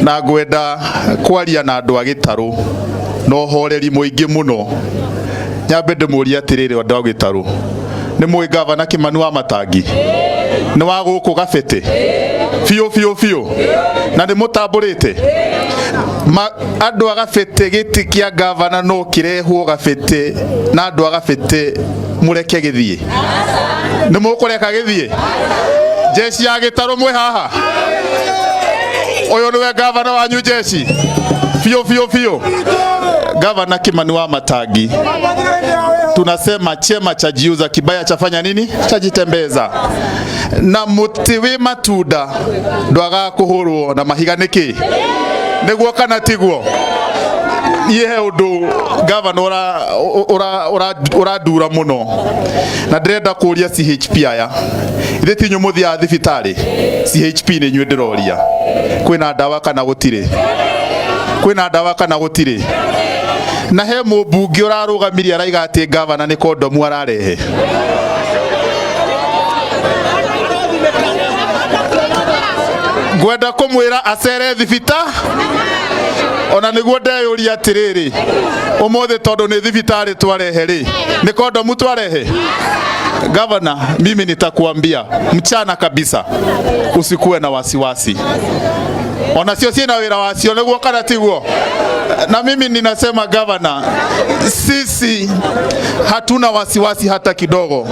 na ngwenda kwaria na andu a Gitaru no horeri muingi muno. Nyambe ndimuria atiriri andu a Gitaru, ni mwi gavana Kimani wa Matangi ni wa guku Gabete fiu na ni mutamburite andu a Gabete giti kia gavana no kirehwo Gabete na andu a Gabete mureke githie ni mukureka githie. Jeshi ya Gitaru mwe haha, oyo niwe gavana wanyu jeshi fiu. Gavana Kimani wa Matangi, tunasema chema cha jiuza kibaya chafanya nini? Chajitembeza. Na muti wi matunda ndwaga kuhurwo na mahiga niki niguo kana tiguo. Ihe undu gavana uradura muno na ndirenda kuria CHP aya ithe tinyu muthia thibitari. CHP ni nywe ndiroria kwina dawa kana gutire, kwina dawa kana gutire. Na he mubunge urarugamiria araiga ati gavana ni kondomu ararehe. Gwenda kumwira acere thibita ona niguo ndeyuria atiriri umuthi tondu ni thibitari twarehe ri ni kondomu twarehe. Gavana, mimi nitakuambia mchana kabisa usikuwe na wasiwasi. Ona sio sina wira wasio niguo kana tiguo. Na mimi ninasema gavana, sisi hatuna wasiwasi hata kidogo.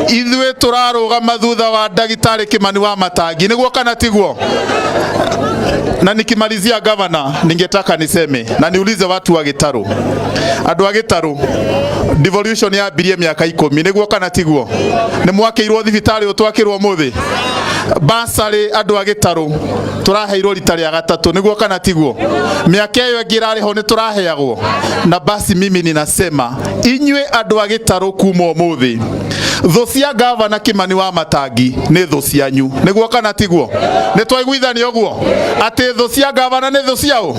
Ithuĩ turarugama thutha wa Ndagĩtarĩ Kimani wa Matangi niguo kana tiguo. Na nikimalizia gavana, ningetaka niseme na niulize watu wa Gitaru. Andu a Gitaru, devolution ya birie miaka 10 niguo kana tiguo. Ni mwakĩirwo thibitari utwakĩrwo muthi. Basari andu a Gitaru turaheirwo rita rĩa gatatu niguo kana tiguo. Miaka iyo ngirari ho ni turaheagwo. Na basi mimi ninasema inywe andu a Gitaru kuma umuthi, tho cia gavana Kimani wa Matangi ni tho cianyu niguo kana tiguo. Ni twaiguithania uguo ati tho cia gavana ni tho ciao.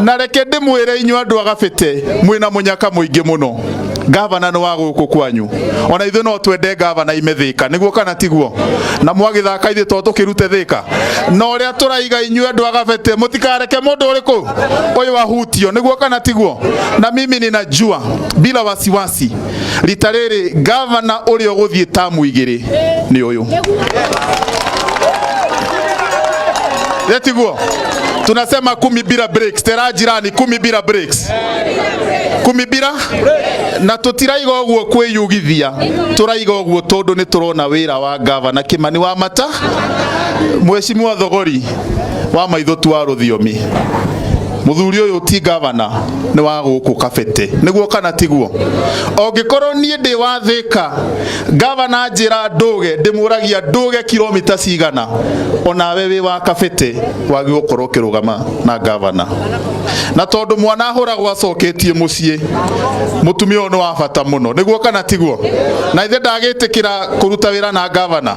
Na reke ndimwire inywe andu a Gabete mwina munyaka muingi muno. Gavana no wa guku kwanyu. Ona ithu no twende gavana imethika niguo kana tiguo. Na mwagithaka ithe to tukirute thika. No ria turaiga inywe andu a Gabete mutikareke mundu uriku uyu wahutio niguo kana tiguo. Na mimi ninajua bila wasiwasi rita riri gavana urio guthie tamu igiri ni uyu. Letiguo. Tunasema 10 bila breaks. Tera jirani 10 bila breaks. 10 bila na tutiraiga uguo kwiyugithia. Turaiga uguo tondu ni turona wira wa gavana Kimani wa Mata. Mheshimiwa Thogori wa maitho twa ruthiomi. Muthuri uyu ti gavana ni wa guku Gabete niguo kana tiguo. Ongikorwo nie ndi wa Thika gavana njira nduge ndimuragia nduge kilomita cigana, ona wewe wa Gabete wagi gukorwo kirugama na gavana. Na tondu mwana ahuragwo acoketie mucii mutumia uyu ni wa bata muno niguo kana tiguo. Na ithe ndagitikira kuruta wira na gavana.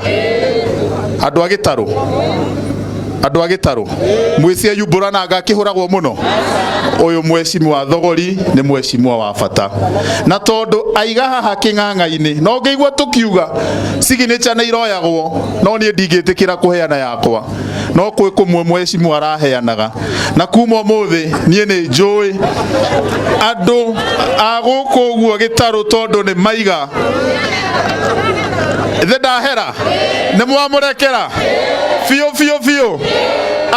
Andu a Gitaru, andu a Gitaru mwisi ayubura na agakihuragwo muno. Uyu Mheshimiwa Thogori ni Mheshimiwa wa bata. Na tondu aiga haha king'ang'a-ini no ngeigua tukiuga signature ni iroyagwo no nie ndingitikira kuheana yakwa. No kwi kumwe Mheshimiwa araheanaga. Na kuma umuthi nie ni njui andu a guku guo Gitaru tondu ni maiga ithe ndahera ni mwamurekera fiu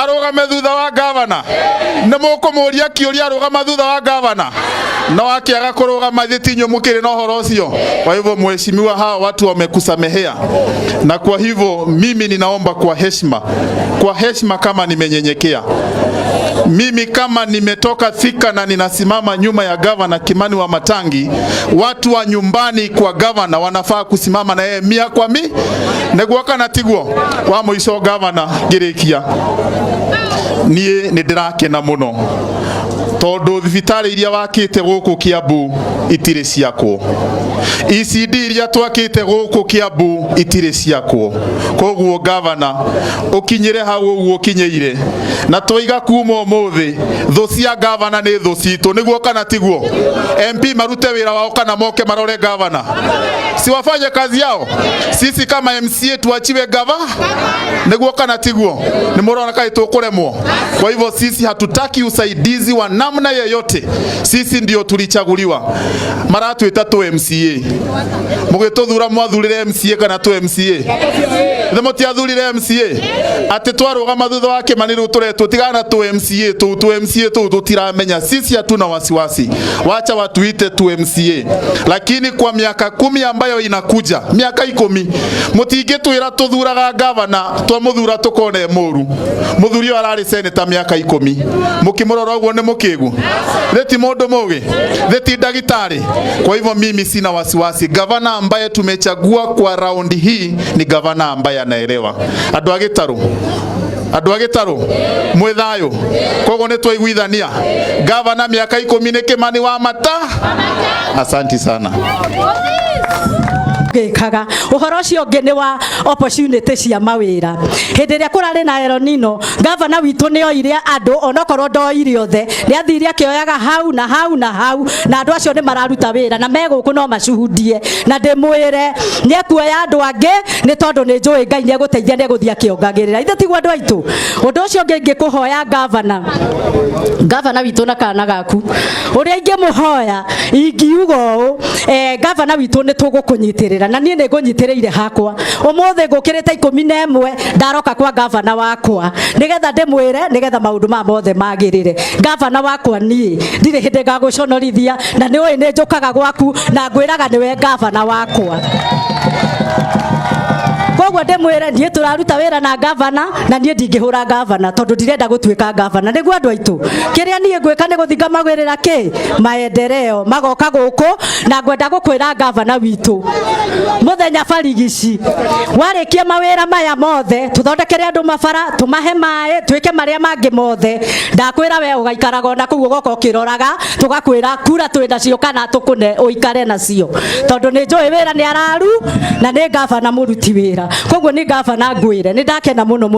arugame thutha wa gavana. Ni mukumuria kiuria arugama thutha wa gavana no akiaga kurugama thitinyo mukiri no horo ucio. Kwa hivyo mheshimiwa, hawa watu wamekusamehea, na kwa hivyo mimi ninaomba kwa heshima kama nimenyenyekea, mimi kama nimetoka Thika na ninasimama nyuma ya gavana Kimani wa Matangi, watu wa nyumbani kwa gavana wanafaa kusimama na yeye mia kwa mia. Neguo kana tiguo wa muico gavana ngirikia nie ni ndirakena muno tondu thibitari iria wakite guku Kiambu itire ciakwo. ECD iria twakite guku Kiambu itire ciakwo. Koguo governor ukinyire hau uguo kinyeire na twiga kuma umuthi thu cia governor ni thu citu niguo kana tiguo. MP marute wira wao kana moke marore governor, si wafanye kazi yao. Sisi kama MCA tuachiwe governor niguo kana tiguo. Ni murona kai tukuremwo. Kwa hivyo sisi hatutaki usaidizi wa namna yeyote. Sisi ndio tulichaguliwa. Maratu itatu MCA. Mugituthura mwathurire MCA kana tu MCA. Themo ti athurire MCA. Ati twarugama thutha wa Kimani turetwo tigana tu MCA tu tutiramenya. Sisi hatuna wasiwasi. Wacha watuite tu MCA. Lakini kwa miaka 10 ambayo inakuja, miaka 10, mutingitwira tuthuraga governor twamuthura tukone muru. Muthurio arari senator miaka 10. Mukimurora uguo ni mukigu. Theti mundu mugi. Theti ndagitari. Kwa hivyo mimi sina wasiwasi. Governor ambaye tumechagua kwa raundi hii ni governor ambaye anaelewa. Andu agitaru mwithayo. Koguo ni twaiguithania. Governor miaka 10 ni Kimani wa mata. Asante sana. Gikaga uhoro ucio ungi ni wa opportunity cia mawira. Hindi ria kurari na El Nino, governor witu ni oire andu onokorwo ndoire othe ni athiri akioyaga hau na andu acio ni mararuta wira na meguku no macuhudie na ndimwire ni ekuoya andu angi ni tondu ni njui Ngai ni eguteithia ni eguthia kiongagirira ithe tigwo andu aitu. Undu ucio ungi ngikuhoya governor witu na kana gaku uria ingimuhoya ingiuga uu governor witu ni tugukunyitirira na nie nigunyitireire hakwa umuthi ngukirite 11 ndaroka kwa governor wakwa nigetha ndimwire nigetha maundu ma mothe magirire. Governor wakwa nie ndire hindi gaguconorithia na ni oi ni njukaga gwaku na ngwiraga niwe governor wakwa. Koguo ndimwire ndie turaruta wira na governor na nie ndingihura governor tondu ndirenda gutwika governor. Niguo andu aitu kiria nie ngwika ni guthinga magwirira ki maendeleo magoka guku na ngwenda gukwira governor witu muthenya barigici warikia mawira maya mothe tuthondekere andu mabara tumahe mai twike maria mangi mothe ndakwira we ugaikaraga ona kuguo goko kiroraga tugakwira kura twenda cio kana tukune uikare nacio tondu ni njui wira ni araru na ni governor muruti wira. Koguo ni governor ngwire ni ndakena muno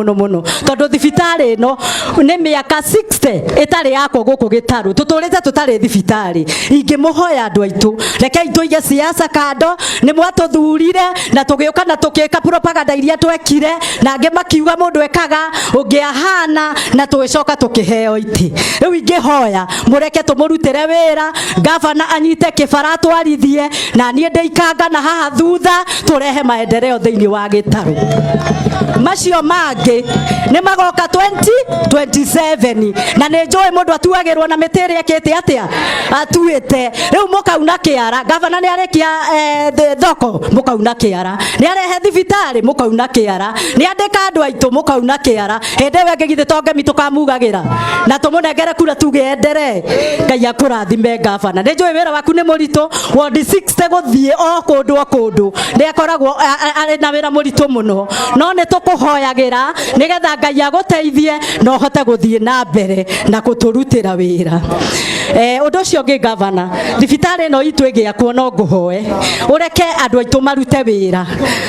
tondu thibitari no ni miaka 60 itari yakwo guku Gitaru tuturite tutari thibitari. Ingimuhoya andu aitu rekei tuige siasa kando ni mwatuthurire na tugiuka na tukika propaganda iria twekire na ange makiuga mundu ekaga ungi ahana na tugicoka tukiheo iti. Riu ingihoya mureke tumurutire wira governor anyite kibara twarithie na nie ndeikanga na haha thutha turehe maendeleo thiini wa Gitaru. Macio mangi ni magoka 2027 na ni njui mundu atuagirwo na mitiri ekite atia atuite. Riu mukauna kiara governor ni arekia thoko mukauna kiara ni arehe thibitari mukauna kiara ni andika andu aitu mukauna kiara hinde wenge githe tonge mitukamugagira na tumunengere kura tugendere. Ngai akurathime governor. Ni njui wira waku ni muritu ward 60 guthie o kundu ni akoragwo ari na wira muritu muno no ni tukuhoyagira nigetha Ngai aguteithie no hote guthie na mbere na kuturutira wira. Undu ucio ungi governor thibitari no itu igiakwo no nguhoe ureke andu aitu marute wira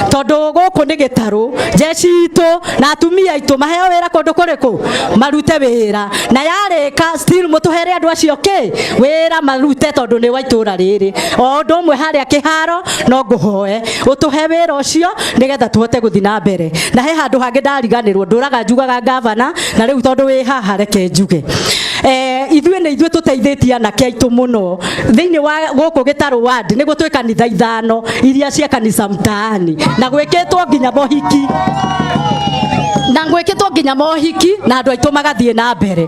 tondu guku ni Gitaru jeshi itu na atumia aitu maheo wira kundu kuriku marute wira na yarika still mutuhere andu acio ki wira marute tondu ni waitura riri o ndu mwe haria kiharo no nguhoe utuhe wira ucio nigetha tuhote guthi na mbere. Na he handu hangi ndariganirwo nduraga njugaga governor na riu tondu wi haha reke njuge ithuĩ tũteithĩtie anake aitũ mũno thĩinĩ wa gũkũ Gĩtarũ ward nĩguo twĩ kanitha 5 iria cia kanisa mtaani na gwĩkĩtwo nginya mohiki na andũ aitũ magathiĩ na mbere.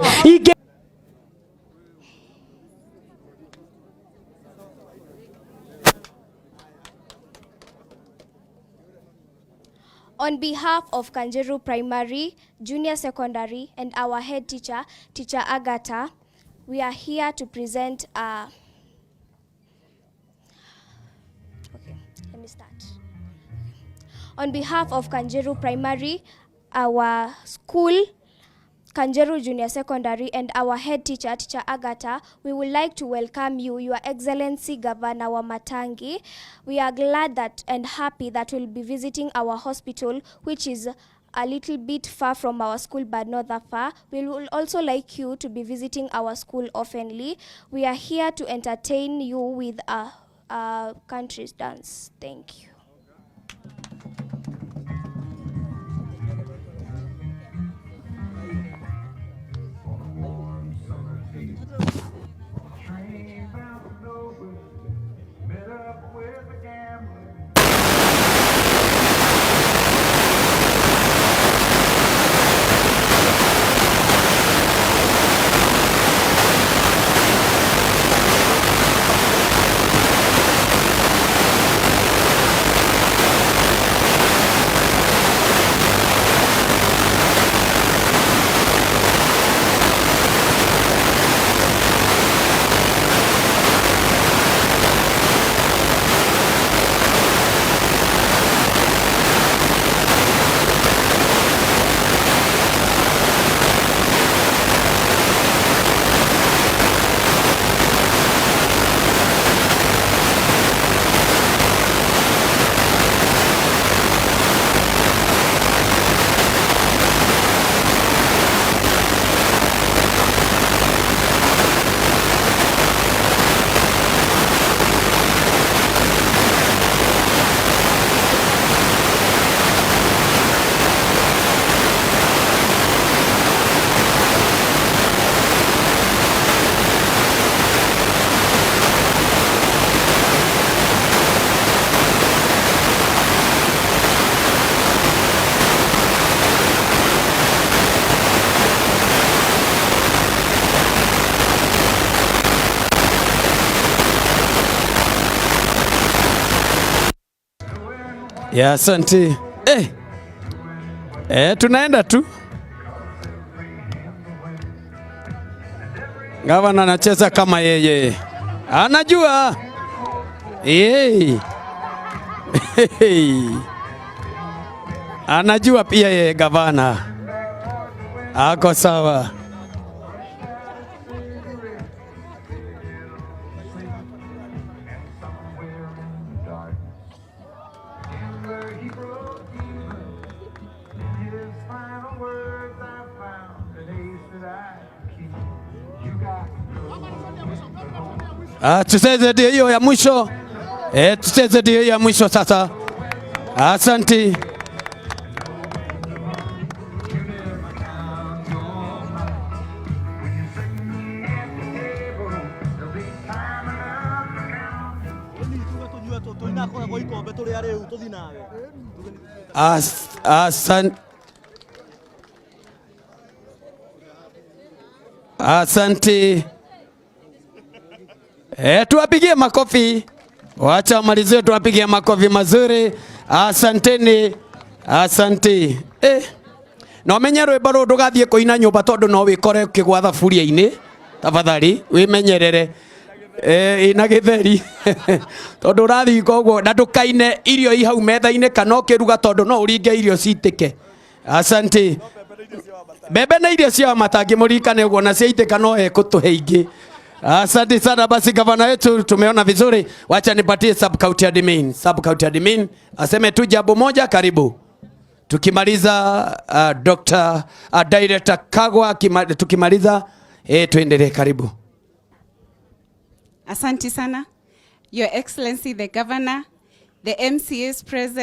On behalf of Kanjeru Primary, Junior Secondary, and our head teacher, Teacher Agatha, we are here to present let me start. On behalf of Kanjeru Primary, our school, Kanjeru Junior Secondary and our head teacher, Teacher Agatha, we would like to welcome you, Your Excellency Governor Wamatangi. We are glad that and happy that we'll be visiting our hospital, which is a little bit far from our school, but not that far. We will also like you to be visiting our school oftenly. We are here to entertain you with a country's dance. Thank you. Ya, asante. Tunaenda tu. Gavana anacheza kama yeye. Anajua. Anajua pia yeye gavana. Ako sawa. Tucheze ndio hiyo ya mwisho. Tucheze ndio ya mwisho sasa. Asante. Asante. Tuwapigie makofi. Wacha malizie, tuwapigie makofi mazuri. Asanteni. Asante. No menyerwe baro ndugathie kuina nyumba tondu no wikore ukigwa thaburia-ini. Tafadhali wimenyerere. Ina githeri. Tondu urathi koguo na ndukaine irio i hau metha-ini kana ukiruga tondu no uringe irio citike. Asante. Bebe na irio cia matangi murikane uguo na ciitika no ekutuhe ingi. Asante sana basi gavana wetu, tumeona vizuri. Wacha nipatie sub county admin. Sub county admin aseme tu jambo moja, karibu. Tukimaliza Dr. Director Kagwa tukimaliza tuendelee, karibu. Asante sana Your Excellency the Governor, the MCAs present.